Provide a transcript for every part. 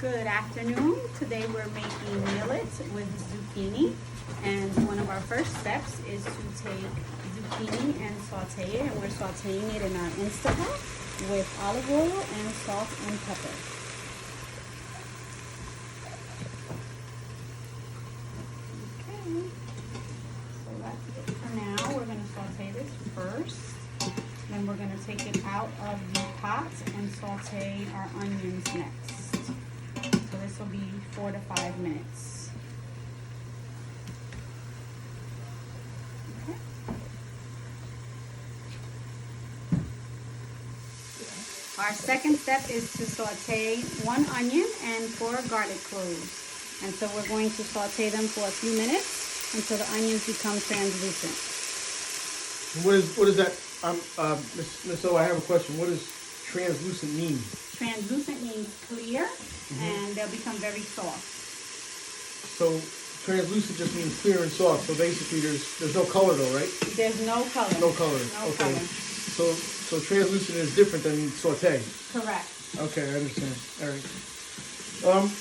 Good afternoon. Today we're making millet with zucchini, and one of our first steps is to take zucchini and saute it, and we're sauteing it in our Instapot with olive oil and salt and pepper. Okay, so that's it for now. We're going to saute this first, then we're going to take it out of the pot and saute our onions next. So this will be 4 to 5 minutes. Okay. Our second step is to saute 1 onion and 4 garlic cloves. And so we're going to saute them for a few minutes until the onions become translucent. What is that? Miss O, I have a question. What does translucent mean? Translucent means clear, and they'll become very soft. So translucent just means clear and soft. So basically, there's no color though, right? There's no color. No color. No okay. color. So translucent is different than saute. Correct. Okay, I understand. All right.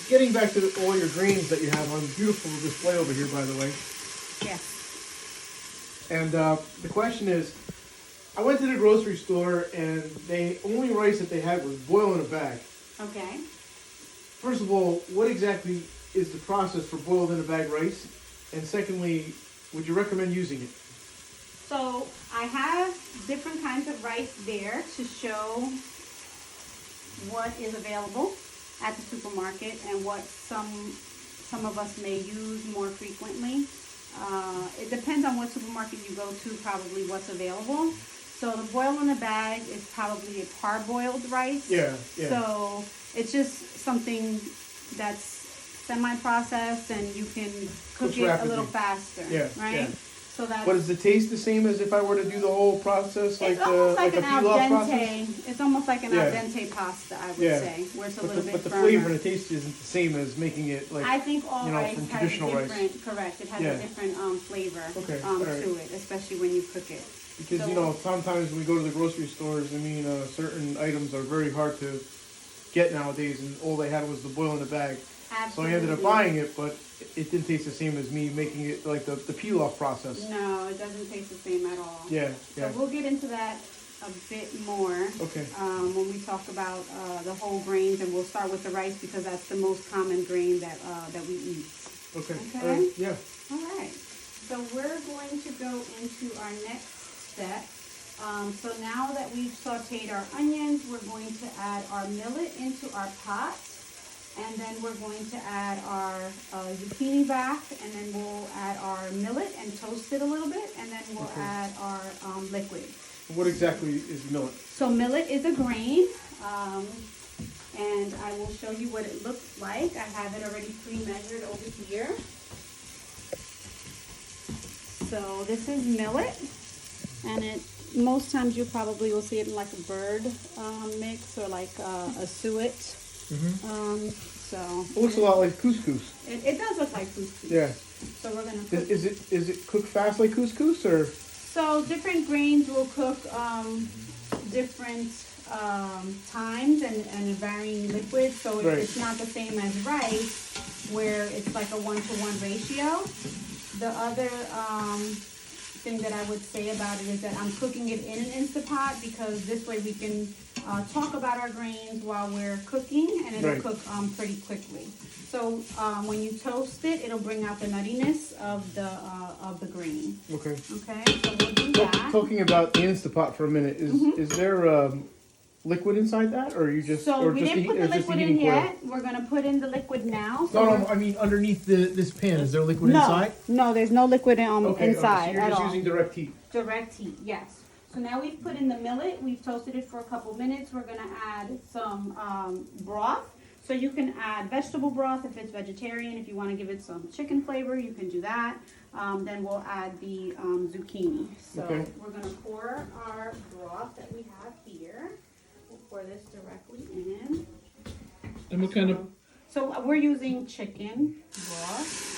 Getting back to all your grains that you have on beautiful display over here, by the way. Yes. And the question is, I went to the grocery store and the only rice that they had was boil in a bag. Okay. First of all, what exactly is the process for boiled in a bag rice? And secondly, would you recommend using it? So I have different kinds of rice there to show what is available at the supermarket and what some of us may use more frequently. It depends on what supermarket you go to, probably what's available. So the boil in a bag is probably a parboiled rice. Yeah. So it's just something that's semi-processed and you can cook it a little faster. Yeah. Right? Yeah. So that's, but is the taste the same as if I were to do the whole process, it's almost like an a al pilaf dente. process? It's almost like an al dente pasta, I would say, where it's a little bit But the firmer. flavor and the taste isn't the same as making it like, I think all rice from has a traditional different, rice. correct, it has a different flavor right. to it, especially when you cook it. Because, So, sometimes when we go to the grocery stores, certain items are very hard to get nowadays, and all they had was the boil in the bag. absolutely. So I ended up buying it, but it didn't taste the same as me making it like the peel-off process. No, it doesn't taste the same at all. Yeah. So we'll get into that a bit more when we talk about the whole grains, and we'll start with the rice because that's the most common grain that we eat. Okay. Okay? Yeah. All right. So we're going to go into our next step. So now that we've sauteed our onions, we're going to add our millet into our pot. And then we're going to add our zucchini back, and then we'll add our millet and toast it a little bit, and then we'll add our liquid. What exactly is millet? So millet is a grain, and I will show you what it looks like. I have it already pre-measured over here. So this is millet, and most times you probably will see it in like a bird mix or like a suet. So It looks a lot like couscous. It does look like couscous. Yeah. So we're gonna cook. Is it cooked fast like couscous or? So different grains will cook different times and varying liquids. So it's not the same as rice, where it's like a 1-to-1 ratio. The other thing that I would say about it is that I'm cooking it in an Instapot because this way we can talk about our grains while we're cooking, and it'll cook pretty quickly. So when you toast it, it'll bring out the nuttiness of the grain. Okay. Okay, so we'll do that. Talking about the Instapot for a minute, is there liquid inside that, or you just we didn't put the liquid in yet. We're gonna put in the liquid now. So no, I mean underneath this pan, is there liquid inside? No, there's no liquid inside so you're at just all. using direct heat. Direct heat, yes. So now we've put in the millet. We've toasted it for a couple minutes. We're gonna add some broth. So you can add vegetable broth if it's vegetarian. If you want to give it some chicken flavor, you can do that. Then we'll add the zucchini. So we're gonna pour our broth that we have here. We'll pour this directly in. And what kind of? So we're using chicken broth.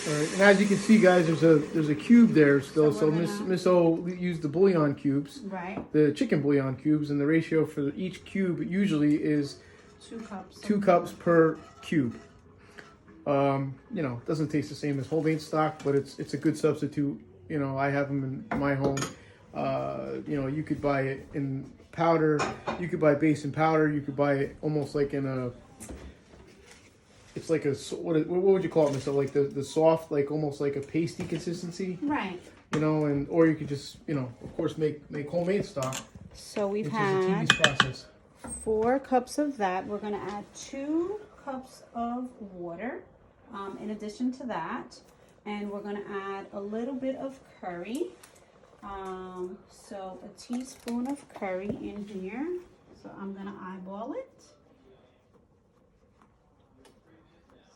All right, and as you can see, guys, there's a cube there still. So Miss O used the bouillon cubes, right? The chicken bouillon cubes, and the ratio for each cube usually is 2 cups. 2 cups per cube. You know, it doesn't taste the same as whole grain stock, but it's a good substitute. You know, I have them in my home. You know, you could buy it in powder. You could buy base in powder. You could buy it almost like in a. It's like a what would you call it, Mister? Like the soft, like almost like a pasty consistency. Right. You know, and or you could just, you know, of course make homemade stock. So we've which is a had tedious process. 4 cups of that. We're going to add 2 cups of water in addition to that. And we're going to add a little bit of curry. So a teaspoon of curry in here. So I'm going to eyeball it.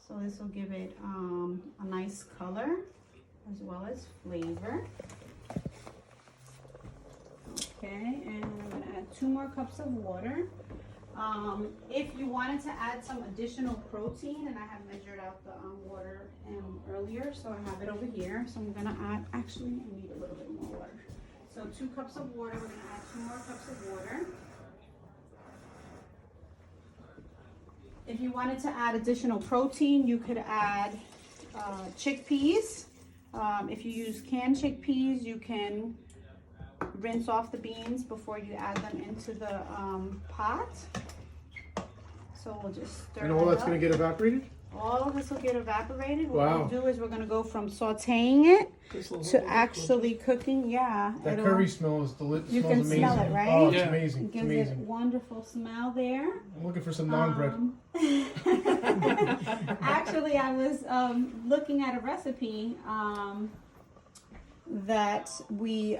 So this will give it a nice color as well as flavor. Okay, and I'm going to add 2 more cups of water. If you wanted to add some additional protein, and I have measured out the water earlier, so I have it over here. So I'm going to add, actually, I need a little bit more water. So 2 cups of water, we're going to add 2 more cups of water. If you wanted to add additional protein, you could add chickpeas. If you use canned chickpeas, you can rinse off the beans before you add them into the pot. So we'll just stir And all that's going to get evaporated? All of this will get evaporated. What Wow. we'll do is we're going to go from sauteing it to actually cooking. Yeah. That curry smell is delicious. You Smells can amazing. smell it, right? Oh, it's Yeah. amazing. It It's gives it amazing. wonderful smell there. I'm looking for some naan bread. Actually, I was looking at a recipe that we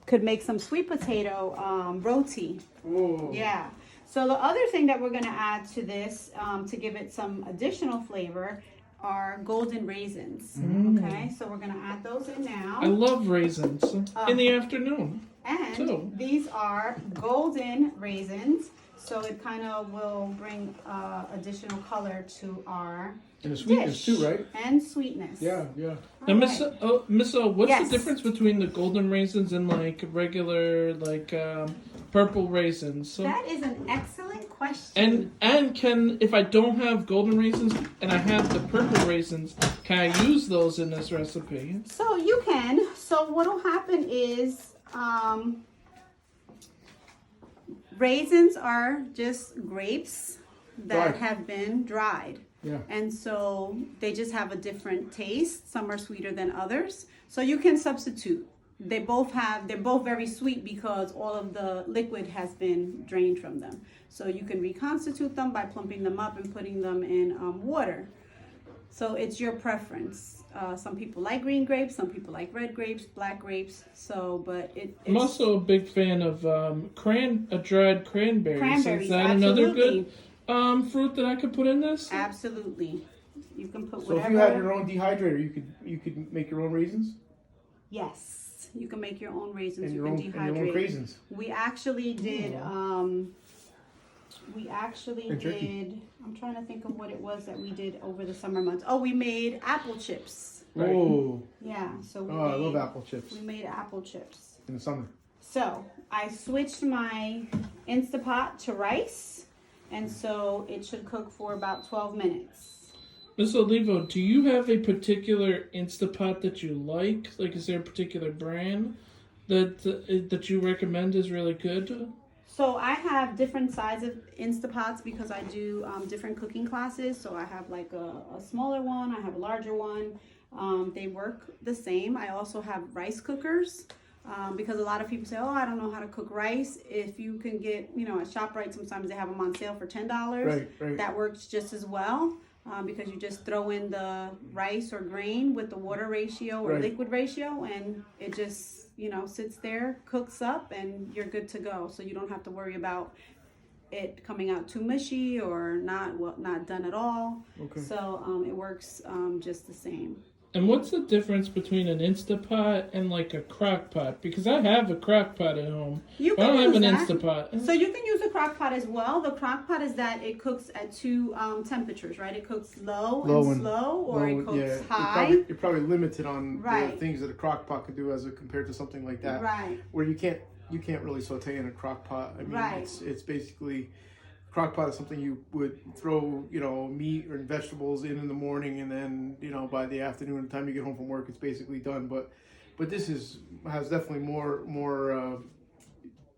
could make some sweet potato roti. Oh. Yeah. So the other thing that we're going to add to this to give it some additional flavor are golden raisins. Okay, so we're going to add those in now. I love raisins in the afternoon. And too. these are golden raisins, so it kind of will bring additional color to our And the sweetness dish. too, right? And sweetness. Yeah, yeah. Now, All Miss, right. Miss O, what's Yes. the difference between the golden raisins and like regular like purple raisins? So, That is an excellent question. and can if I don't have golden raisins and I have the purple raisins, can I use those in this recipe? So you can. So what will happen is raisins are just grapes that Right. have been dried. Yeah. And so they just have a different taste. Some are sweeter than others. So you can substitute. They're both very sweet because all of the liquid has been drained from them. So you can reconstitute them by plumping them up and putting them in water. So it's your preference. Some people like green grapes, some people like red grapes, black grapes. So, but I'm it's also a big fan of dried cranberries. cranberries. Is that another Absolutely. good fruit that I could put in this? Absolutely. You can put So whatever. if you had your own dehydrator, you could make your own raisins Yes, you can make your own raisins. and You your can own dehydrate. raisins. We actually did. We actually And turkey. did. I'm trying to think of what it was that we did over the summer months. Oh, we made apple chips. Right. Oh, Yeah, so we oh, I made, love apple chips we made apple chips. in the summer. So I switched my Instapot to rice, and so it should cook for about 12 minutes. Miss Olivo, do you have a particular Instapot that you like? Like, is there a particular brand that you recommend is really good? So I have different sizes of Instapots because I do different cooking classes. So I have like a smaller one, I have a larger one. They work the same. I also have rice cookers because a lot of people say, oh, I don't know how to cook rice. If you can get, at ShopRite, sometimes they have them on sale for $10. Right. That works just as well. Because you just throw in the rice or grain with the water ratio or Right. liquid ratio, and it just sits there, cooks up, and you're good to go. So you don't have to worry about it coming out too mushy or not done at all. Okay. So it works just the same. And what's the difference between an Instapot and like a crock pot? Because I have a crock pot at home. You I can don't have use an that. Instapot. So you can use a crock pot as well. The crock pot is that it cooks at 2 temperatures, right? It cooks low and slow, or it cooks high. You're probably limited on the Right. things that a crock pot could do as compared to something like that. Right. Where you can't really saute in a crock pot. I mean, Right. it's basically crock pot is something you would throw, you know, meat or vegetables in the morning, and then, you know, by the afternoon, the time you get home from work, it's basically done. But this has definitely more.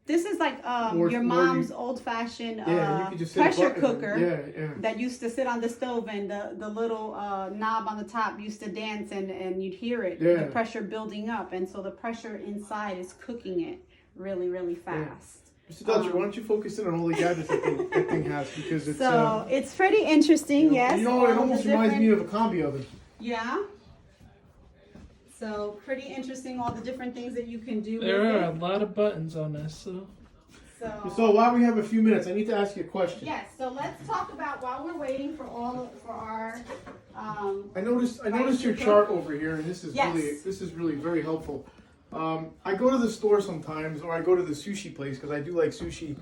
This is like your mom's old-fashioned you could just hit a pressure button cooker that used to sit on the stove, and the little knob on the top used to dance, and you'd hear it, the pressure building up, and so the pressure inside is cooking it really, really fast. Mr. Delcher, why don't you focus in on all the gadgets that thing has, because it's it's pretty interesting. Yes, you know, it almost reminds me of a combi oven. Yeah. So pretty interesting, all the different things that you can do. There with are it. a lot of buttons on this, So while we have a few minutes, I need to ask you a question. Yes. So let's talk about, while we're waiting for our. I noticed your chart over here, and this is Yes. really very helpful. I go to the store sometimes, or I go to the sushi place because I do like sushi,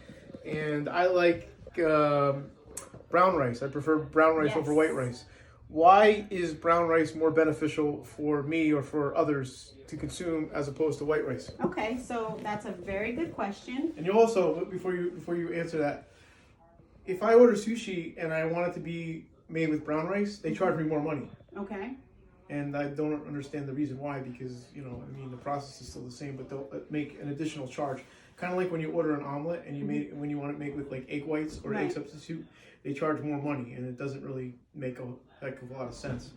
and I like brown rice. I prefer brown rice over white rice. Why is brown rice more beneficial for me or for others to consume as opposed to white rice? Okay, so that's a very good question. And you also, before you answer that, if I order sushi and I want it to be made with brown rice, they charge me more money. Okay. And I don't understand the reason why, because, you know, I mean, the process is still the same, but they'll make an additional charge. Kind of like when you order an omelet and when you want it made with like egg whites or egg substitute, they charge more money, and it doesn't really make a heck of a lot of sense.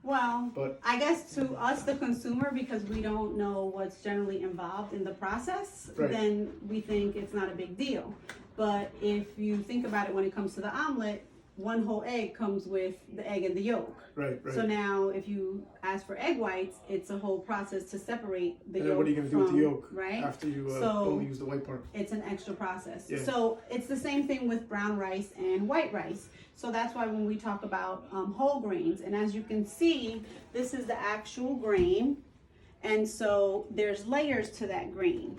Well, I guess to us, the consumer, because we don't know what's generally involved in the process, then we think it's not a big deal. But if you think about it, when it comes to the omelet, one whole egg comes with the egg and the yolk. Right. So now, if you ask for egg whites, it's a whole process to separate the yolk. What are you going to do with the yolk after you only use the white part? It's an extra process. Yeah. So it's the same thing with brown rice and white rice. So that's why when we talk about whole grains, and as you can see, this is the actual grain, and so there's layers to that grain.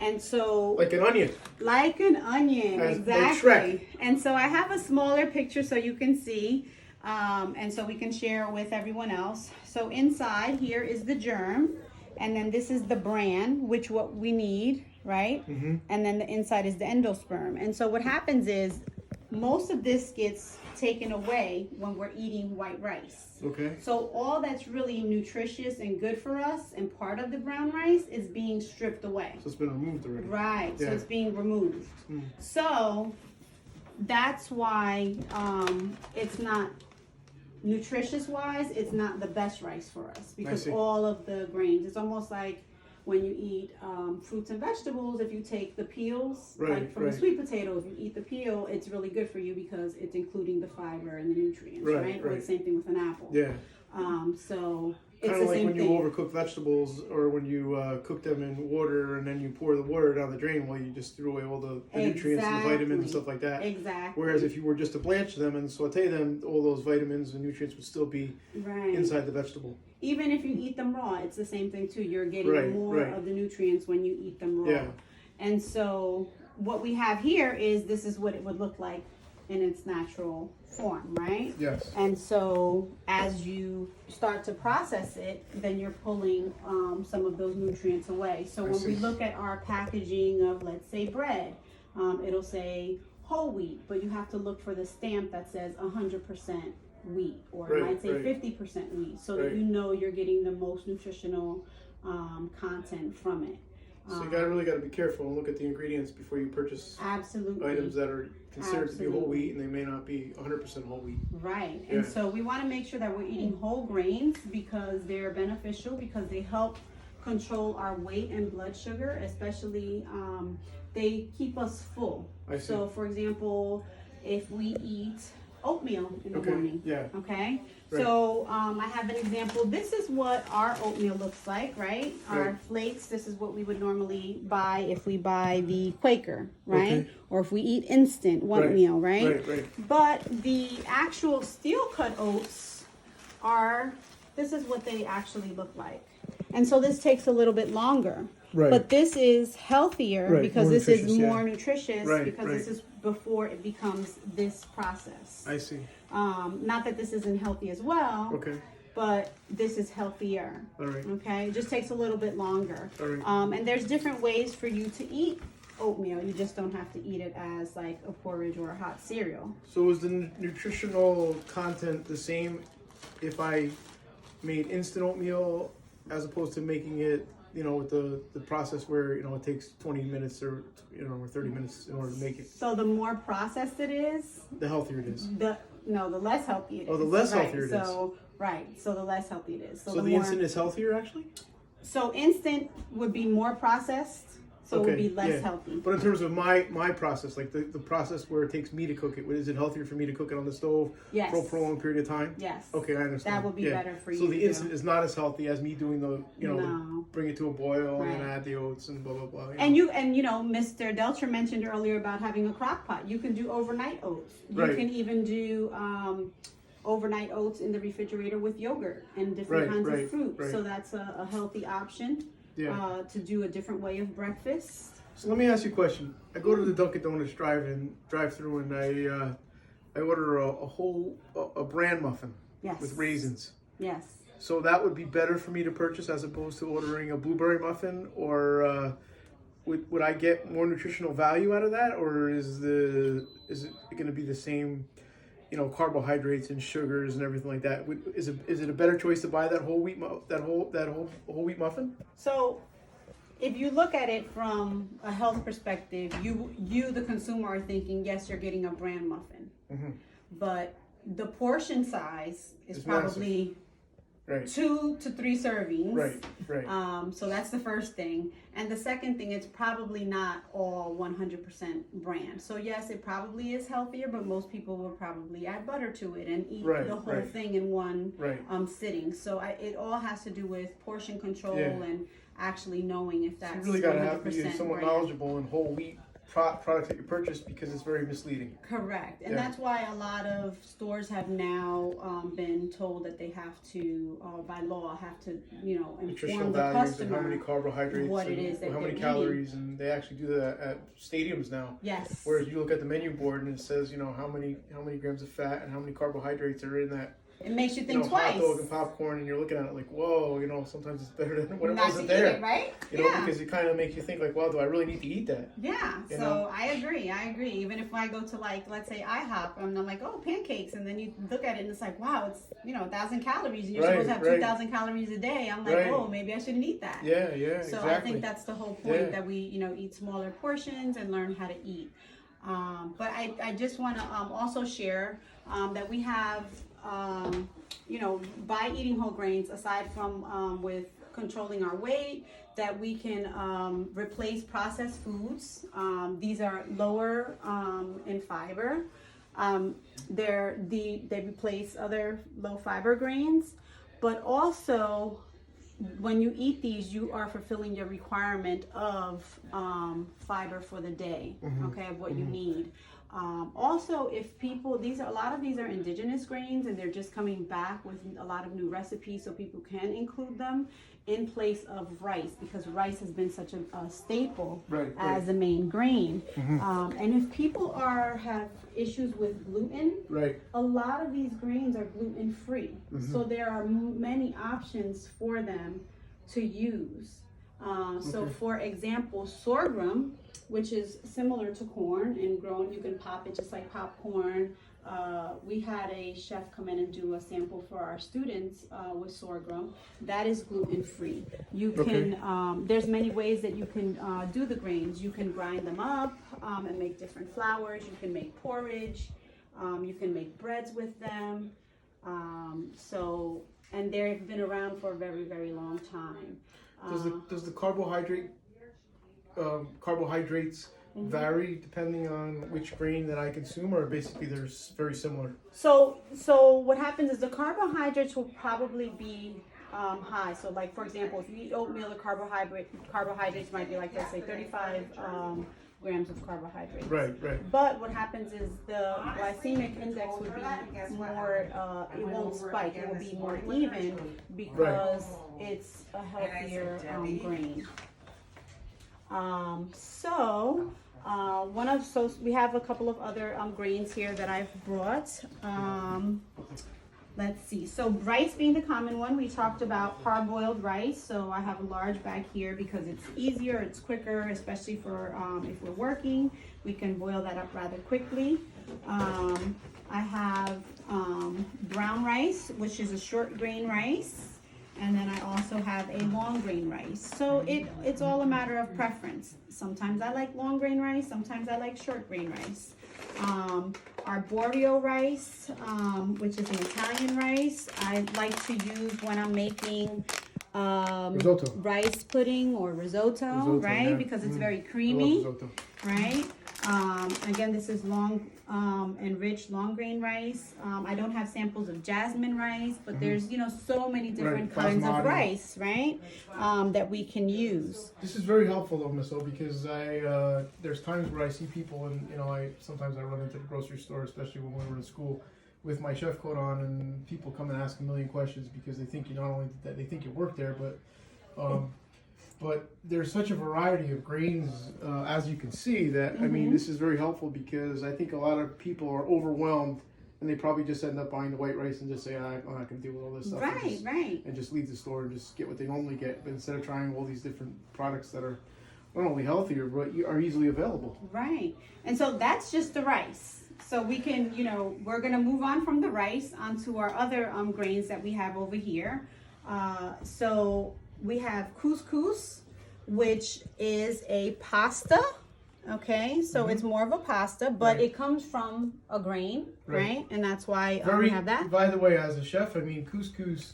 And so, like an onion. Like an onion, exactly. Like and so I have a smaller picture so you can see, and so we can share with everyone else. So inside here is the germ, and then this is the bran, which what we need, right? Mm-hmm. And then the inside is the endosperm. And so what happens is most of this gets taken away when we're eating white rice. Okay. So all that's really nutritious and good for us and part of the brown rice is being stripped away. So it's been removed already. Right. Yeah. So it's being removed. So that's why it's not nutritious wise, it's not the best rice for us, because all of the grains, it's almost like when you eat fruits and vegetables, if you take the peels, like from a sweet potato, if you eat the peel, it's really good for you because it's including the fiber and the nutrients, right? Or the same thing with an apple. Yeah. So it's kind of the like same when thing. you overcook vegetables, or when you cook them in water and then you pour the water down the drain, well, you just threw away all the nutrients and the vitamins and stuff like that. Exactly. Whereas if you were just to blanch them and saute them, all those vitamins and nutrients would still be inside the vegetable. Even if you eat them raw, it's the same thing too. You're getting more of the nutrients when you eat them raw. Yeah. And so what we have here is, this is what it would look like in its natural form, right? Yes. And so as you start to process it, then you're pulling some of those nutrients away. So when we look at our packaging of, let's say, bread, it'll say whole wheat, but you have to look for the stamp that says 100% wheat, or it might say 50% wheat, so that you know you're getting the most nutritional content from it. So you really got to be careful and look at the ingredients before you purchase items that are considered to be whole wheat, and they may not be 100% whole wheat. Right. And so we want to make sure that we're eating whole grains because they're beneficial, because they help control our weight and blood sugar, especially they keep us full. So for example, if we eat oatmeal in the morning. Yeah. Okay. So I have an example. This is what our oatmeal looks like, right? Our flakes. This is what we would normally buy if we buy the Quaker, right? Or if we eat instant oatmeal, right? But the actual steel cut oats are. This is what they actually look like, and so this takes a little bit longer. But this is healthier because this is more nutritious because this is before it becomes this process. I see. Not that this isn't healthy as well. Okay. But this is healthier. All right. Okay. It just takes a little bit longer. All right. And there's different ways for you to eat oatmeal. You just don't have to eat it as like a porridge or a hot cereal. So is the nutritional content the same if I made instant oatmeal as opposed to making it, you know, with the process where, you know, it takes 20 minutes or, you know, or 30 minutes in order to make it? So the more processed it is, The healthier it is. the less healthy it is. Oh, the less Right, healthier it is. So right, so the less healthy it is. So the instant is healthier, actually? So instant would be more processed, so it would be less yeah. healthy. But in terms of my process, like the process where it takes me to cook it, is it healthier for me to cook it on the stove Yes. for a prolonged period of time? Yes. Okay, I understand. That would be better for you So the to instant do. is not as healthy as me doing the, you know, No. bring it to a boil and Right. add the oats and blah, blah, blah. And you know, Mr. Delcher mentioned earlier about having a crock pot. You can do overnight oats. You Right. can even do overnight oats in the refrigerator with yogurt and different kinds of fruit. right. So that's a healthy option Yeah. to do a different way of breakfast. So let me ask you a question. I go to the Dunkin' Donuts drive-through and I order a bran muffin Yes. with raisins. Yes. So that would be better for me to purchase as opposed to ordering a blueberry muffin, or would I get more nutritional value out of that, or is it going to be the same, you know, carbohydrates and sugars and everything like that? Is it a better choice to buy that whole wheat whole wheat muffin? So if you look at it from a health perspective, you the consumer are thinking, yes, you're getting a bran muffin, but the portion size is It's probably Right. 2 to 3 servings. Right. So that's the first thing. And the second thing, it's probably not all 100% bran. So yes, it probably is healthier, but most people will probably add butter to it and eat Right, the whole right. thing in one Right. sitting. So it all has to do with portion control Yeah. and actually knowing if So that's you really got to have to be 100% somewhat bran. knowledgeable in whole wheat products that you purchase, because it's very misleading. Correct. And Yeah. that's why a lot of stores have now been told that they have to, by law, have to, you know, Nutritional inform the values and customer. how many carbohydrates what it and is that how many they're eating. calories, and they actually do that at stadiums now. Yes. Whereas you look at the menu board and it says, you know, how many grams of fat and how many carbohydrates are in that, It makes you you think know, twice. hot dog and popcorn, and you're looking at it like, whoa, you know, sometimes it's better than when it Not wasn't to eat there. it, right? You know, Yeah. because it kind of makes you think like, wow, do I really need to eat that? Yeah, You so know? I agree. Even if I go to, like, let's say IHOP, and I'm like, oh, pancakes, and then you look at it and it's like, wow, it's, you know, 1,000 calories, and you're supposed to have 2,000 calories a day. I'm like, Right. oh, maybe I shouldn't eat that. Yeah, So exactly. I think that's the whole point, Yeah. that we, you know, eat smaller portions and learn how to eat. But I just want to also share that we have, you know, by eating whole grains, aside from with controlling our weight, that we can replace processed foods. These are lower in fiber. They replace other low fiber grains, but also when you eat these, you are fulfilling your requirement of fiber for the day, okay, of what you need. Also, if people, a lot of these are indigenous grains, and they're just coming back with a lot of new recipes, so people can include them in place of rice, because rice has been such a staple as a main grain. And if people have issues with gluten, a lot of these grains are gluten free. So there are many options for them to use. So for example, sorghum, which is similar to corn and grown, you can pop it just like popcorn. We had a chef come in and do a sample for our students with sorghum. That is gluten free. You can, there's many ways that you can do the grains. You can grind them up and make different flours. You can make porridge. You can make breads with them. And they've been around for a very, very long time. Does the carbohydrates vary depending on which grain that I consume, or basically they're very similar? So what happens is the carbohydrates will probably be high. So like, for example, if you eat oatmeal, the carbohydrates might be like, let's say 35 grams of carbohydrates. Right. But what happens is the glycemic index would be more, it won't spike, it will be more even, because it's a healthier grain. We have a couple of other grains here that I've brought. let's see. So rice being the common one, we talked about parboiled rice. So I have a large bag here because it's easier, it's quicker, especially for if we're working. We can boil that up rather quickly. I have brown rice, which is a short grain rice. And then I also have a long grain rice. So it's all a matter of preference. Sometimes I like long grain rice, sometimes I like short grain rice. Arborio rice, which is an Italian rice, I like to use when I'm making Risotto. rice pudding or risotto, right? Yeah. Because it's very I love creamy, risotto. right? Again, this is long and rich long grain rice. I don't have samples of jasmine rice, but there's, you know, so many different kinds of Basmati. rice, right? That we can use. This is very helpful though, Miss O, because there's times where I see people, and you know, sometimes I run into the grocery store, especially when we were in school, with my chef coat on, and people come and ask a million questions because they think you not only that they think you work there, but there's such a variety of grains, as you can see, that I mean, this is very helpful because I think a lot of people are overwhelmed. And they probably just end up buying the white rice and just say, I'm not going to deal with all this stuff. And just leave the store and just get what they normally get. But instead of trying all these different products that are not only healthier, but are easily available. Right. And so that's just the rice. So we can, you know, we're going to move on from the rice onto our other grains that we have over here. So we have couscous, which is a pasta. Okay, so it's more of a pasta, but it comes from a grain, right? And that's why we have that. By the way, as a chef, I mean, couscous,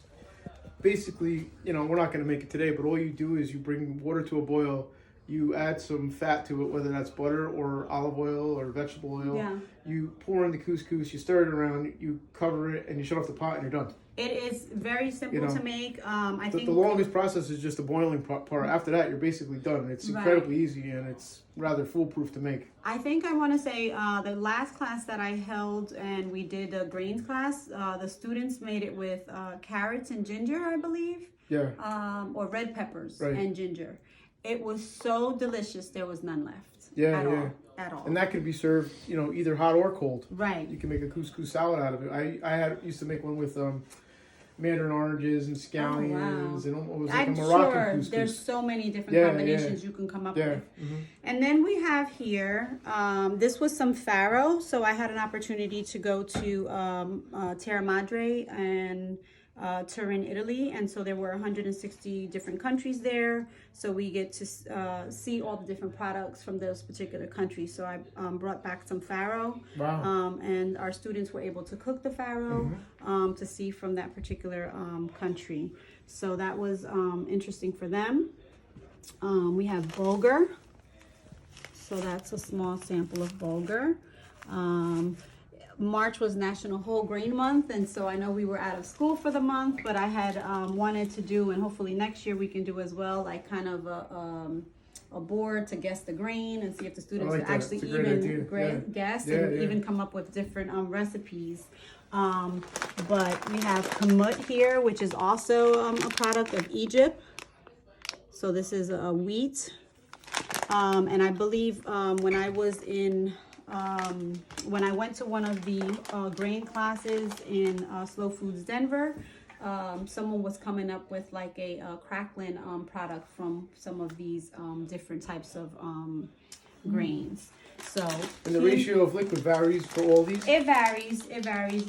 basically, you know, we're not going to make it today, but all you do is you bring water to a boil, you add some fat to it, whether that's butter or olive oil or vegetable oil. Yeah. You pour in the couscous, you stir it around, you cover it, and you shut off the pot, and you're done. It is very simple to make. I think the longest process is just the boiling part. After that, you're basically done. It's incredibly easy, and it's rather foolproof to make. I think I want to say the last class that I held, and we did a grains class, the students made it with carrots and ginger, I believe. Yeah. Or red peppers and ginger. It was so delicious. There was none left. At all. And that could be served, you know, either hot or cold. Right. You can make a couscous salad out of it. I used to make one with mandarin oranges and scallions, and it was like a Moroccan couscous. There's so many different combinations you can come up with. And then we have here, this was some farro. So I had an opportunity to go to Terra Madre and Turin, Italy, and so there were 160 different countries there, so we get to see all the different products from those particular countries. So I brought back some farro, and our students were able to cook the farro to see from that particular country. So that was interesting for them. We have bulgur, so that's a small sample of bulgur. March was National Whole Grain Month, and so I know we were out of school for the month, but I had wanted to do, and hopefully next year we can do as well, like kind of a board to guess the grain and see if the students could actually even guess and even come up with different recipes. But we have kamut here, which is also a product of Egypt. So this is a wheat, and I believe when I was in when I went to one of the grain classes in Slow Foods Denver, someone was coming up with like a crackling product from some of these different types of grains. So and the ratio of liquid varies for all these? It varies.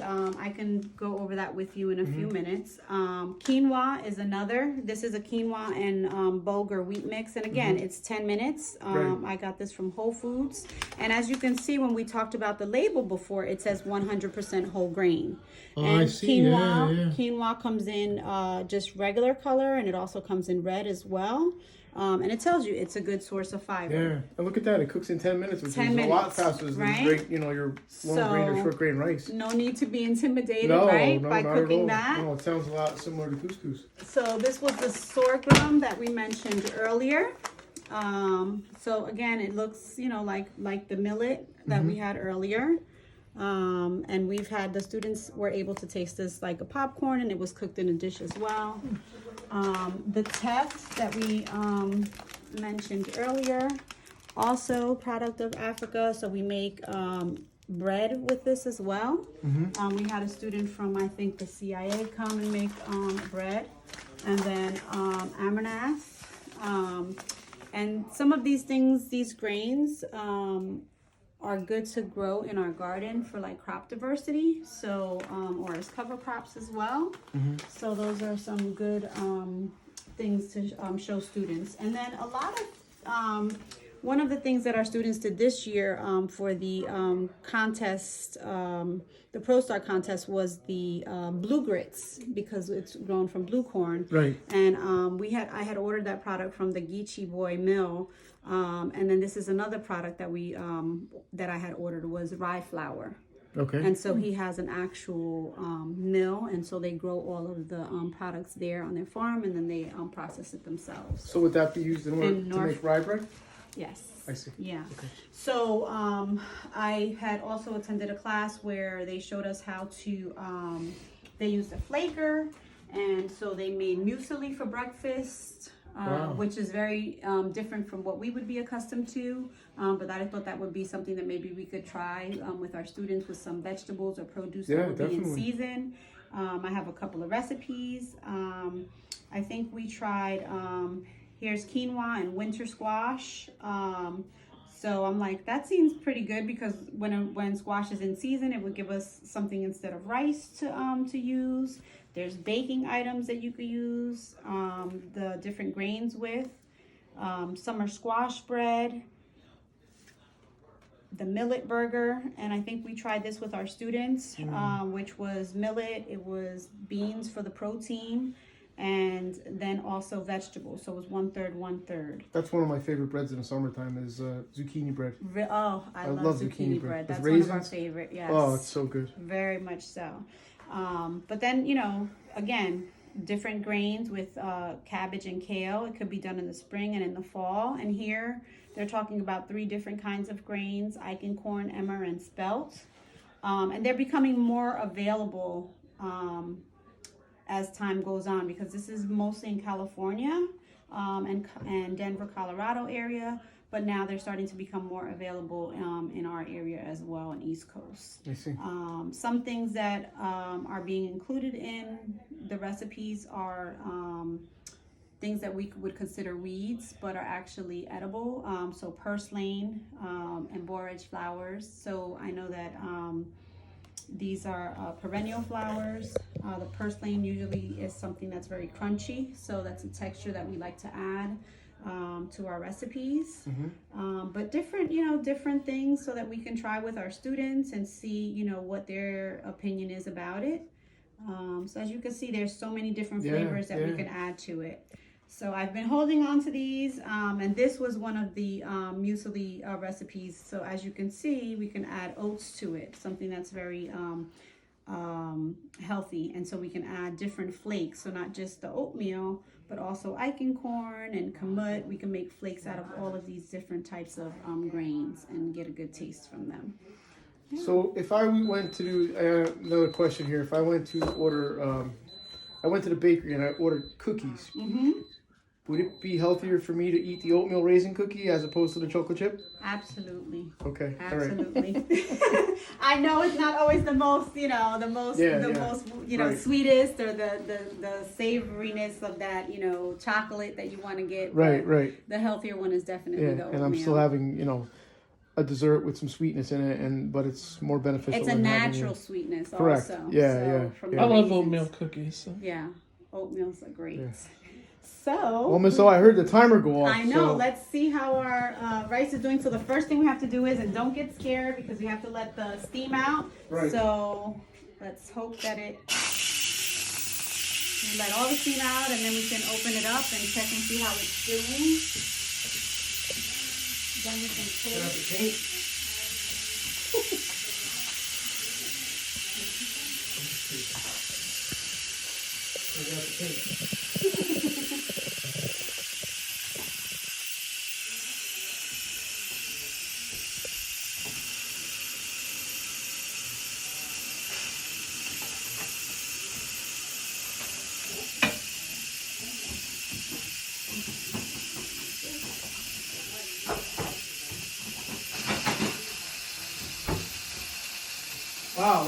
I can go over that with you in a few minutes. Quinoa is another. This is a quinoa and bulgur wheat mix. And again, it's 10 minutes. I got this from Whole Foods. And as you can see, when we talked about the label before, it says 100% whole grain. And I see. Quinoa comes in just regular color, and it also comes in red as well. And it tells you it's a good source of fiber. Yeah, and look at that. It cooks in 10 minutes, which is a lot faster than your long grain or short grain rice. No need to be intimidated, by cooking that. No, it sounds a lot similar to couscous. So this was the sorghum that we mentioned earlier. So again, it looks, like the millet that we had earlier. And we've had, the students were able to taste this like a popcorn, and it was cooked in a dish as well. The teff that we mentioned earlier, also product of Africa. So we make bread with this as well. We had a student from, I think, the CIA come and make bread. And then Amarnath. And some of these things, these grains, are good to grow in our garden for like crop diversity. So, or as cover crops as well. So those are some good things to show students. And then a lot of, one of the things that our students did this year for the contest, the Pro Star contest, was the blue grits, because it's grown from blue corn. Right. And I had ordered that product from the Geechee Boy Mill, and then this is another product that that I had ordered, was rye flour. Okay. And so he has an actual mill, and so they grow all of the products there on their farm, and then they process it themselves. So would that be used in order to North- make rye bread? Yes. I see. Yeah. Okay. So I had also attended a class where they showed us how to, they used a flaker, and so they made muesli for breakfast, Wow. which is very different from what we would be accustomed to. But I thought that would be something that maybe we could try with our students, with some vegetables or produce that would be in definitely. season. I have a couple of recipes. I think we tried, here's quinoa and winter squash. So I'm like, that seems pretty good, because when squash is in season, it would give us something instead of rice to use. There's baking items that you could use the different grains with. Summer squash bread, the millet burger, and I think we tried this with our students, which was millet. It was beans for the protein, and then also vegetables. So it was 1/3, 1/3. That's one of my favorite breads in the summertime is zucchini bread. I love zucchini bread. With That's raisins. one of our favorite. Yes. Oh, it's so good. Very much so. But then, again, different grains with cabbage and kale. It could be done in the spring and in the fall. And here they're talking about 3 different kinds of grains: Aiken corn, emmer, and spelt. And they're becoming more available as time goes on, because this is mostly in California and Denver, Colorado area. But now they're starting to become more available in our area as well, on East Coast. I see. Some things that are being included in the recipes are things that we would consider weeds, but are actually edible. So purslane and borage flowers. So I know that these are perennial flowers. The purslane usually is something that's very crunchy, so that's a texture that we like to add to our recipes. But different things, so that we can try with our students and see, what their opinion is about it. So as you can see, there's so many different flavors that we can add to it. So I've been holding on to these, and this was one of the muesli recipes. So as you can see, we can add oats to it, something that's very healthy. And so we can add different flakes, so not just the oatmeal, but also Aiken corn and kamut. We can make flakes out of all of these different types of grains and get a good taste from them. Yeah. So if I went to do, another question here, if I went to order, I went to the bakery and I ordered cookies. Would it be healthier for me to eat the oatmeal raisin cookie as opposed to the chocolate chip? Absolutely. Okay. Absolutely. All right. I know it's not always the most, most, Right. sweetest, or the savoriness of that, chocolate that you want to get. Right, right. The healthier one is definitely the oatmeal. And I'm still having, a dessert with some sweetness in it, but it's more beneficial. It's a than having natural sweetness. Correct. Also. Yeah. I love oatmeal cookies. So. Yeah, oatmeals are great. Yeah. So, well, Miss O, I heard the timer go off. I know. So. Let's see how our rice is doing. So the first thing we have to do is, and don't get scared, because we have to let the steam out. Right. So let's hope that we let all the steam out, and then we can open it up and check and see how it's doing. Then we can pull it.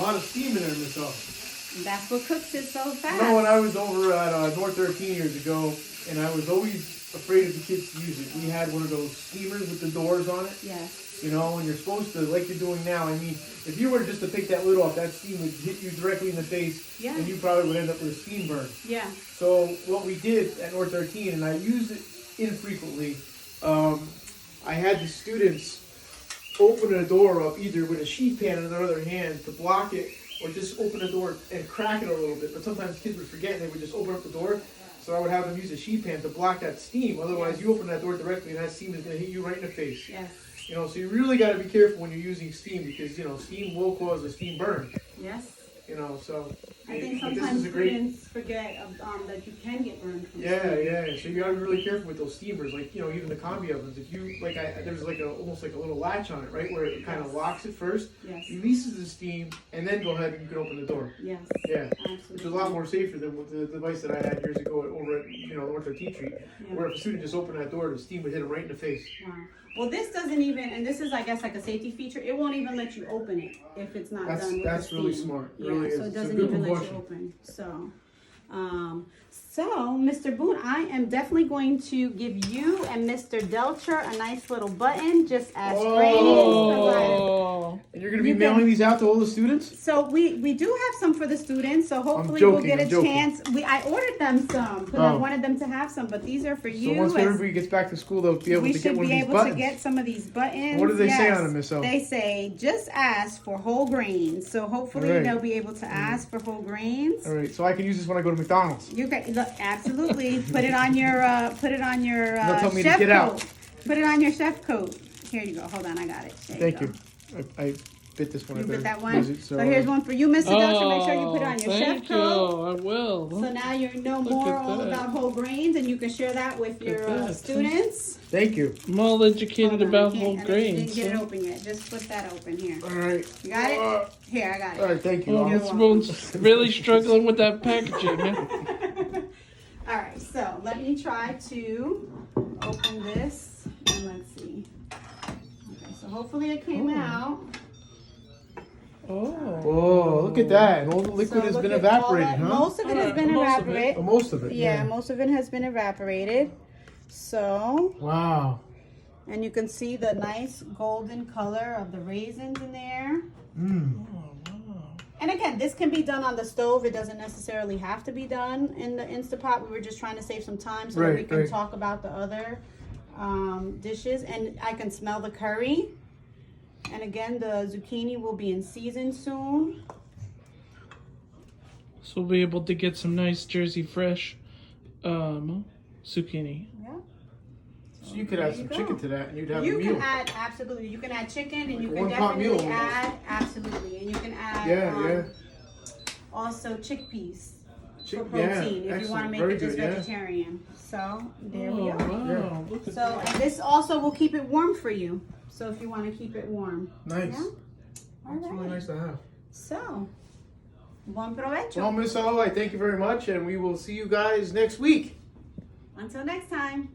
lot of steam in there, Miss O. That's what cooks it so fast. You know, when I was over at North 13 years ago, and I was always afraid of the kids to use it, we had one of those steamers with the doors on it. Yes. You know, and you're supposed to, like you're doing now, I mean, if you were just to take that lid off, that steam would hit you directly in the face, Yeah. and you probably would end up with a steam burn. Yeah. So what we did at North 13, and I used it infrequently, I had the students open a door up either with a sheet pan in their other hand to block it, or just open the door and crack it a little bit. But sometimes kids would forget and they would just open up the door. So I would have them use a sheet pan to block that steam. Otherwise, you open that door directly and that steam is going to hit you right in the face. Yes. You know, so you really got to be careful when you're using steam because, you know, steam will cause a steam burn. Yes. You know, so. I think but this sometimes is a great. students forget that you can get burned from Yeah, steam. yeah. So you gotta be really careful with those steamers. Like, you know, even the combi ovens. If you there's like almost like a little latch on it, right, where it kind of locks it first, Yes. releases the steam, and then go ahead and you can open the door. Yes. Yeah, Absolutely. which is a lot more safer than with the device that I had years ago over at North 13th Street, Yeah. where if a student just opened that door, the steam would hit him right in the face. Wow. Well, this doesn't even, and this is, I guess, like a safety feature. It won't even let you open it if it's not done with That's the really steam. smart. It Yeah, really is. so it It's a doesn't good even let you precaution. open. So, Mr. Boone, I am definitely going to give you and Mr. Delcher a nice little button, just as Oh. And you're gonna be You can- mailing these out to all the students? So we do have some for the students. So hopefully joking, we'll get a I'm joking. chance. I ordered them some because I Oh. wanted them to have some, but these are for So you. once as- everybody gets back to school, they'll be able we to get should one of be these able buttons. to get some of these buttons. What do they say Yes. on them, Miss O? They say just ask for whole grains. So hopefully All right. they'll be able to ask for whole grains. All right, so I can use this when I go to McDonald's. You can look, absolutely put it on your They'll tell me to chef get coat. out. Put it on your chef coat. Here you go. Hold on, I got it. There Thank go. you. I bit this one. You I better put that one. use it, So here's one for you, Mr. Delcher. Make sure you put it on your chef Thank you. coat. I will. So now you know Look more at all that. about whole grains, and you can share that with Look your at that. students. Thank you. I'm all educated Hold on, about I whole can't- grains. I didn't get it huh? open yet. Just put that open here. All right. You got it? Here, I got All it. right, thank you. Oh, I'll- You're this welcome. one's really struggling with that packaging. Man. All right, so let me try to open this, and let's see. Okay, so hopefully it came out. Oh. Oh, look at that. And all the liquid So has look been at all evaporated, that- huh? Most of it has been Most of it. evaporated. Oh, most of it. Yeah, most of it has been evaporated. So, Wow. and you can see the nice golden color of the raisins in there. Mm. And again, this can be done on the stove. It doesn't necessarily have to be done in the Instapot. We were just trying to save some time so that we Right, can right. talk about the other dishes. And I can smell the curry. And again, the zucchini will be in season soon. So we'll be able to get some nice Jersey fresh zucchini. Yeah. So you could There add some you go. chicken to that and you'd have You a meal. can add, absolutely. You can add chicken and you Like a can one-pot meal definitely almost. add, absolutely. And you can add Yeah. also chickpeas for Yeah, protein if you want to excellent. make Very it just good, yeah. vegetarian. So there Oh, we go. wow. Yeah. Look at So, that. and this also will keep it warm for you. So if you want to keep it warm. Nice. Yeah? All It's really right. nice to have. So, buen provecho. Well, Miss O, I thank you very much, and we will see you guys next week. Until next time.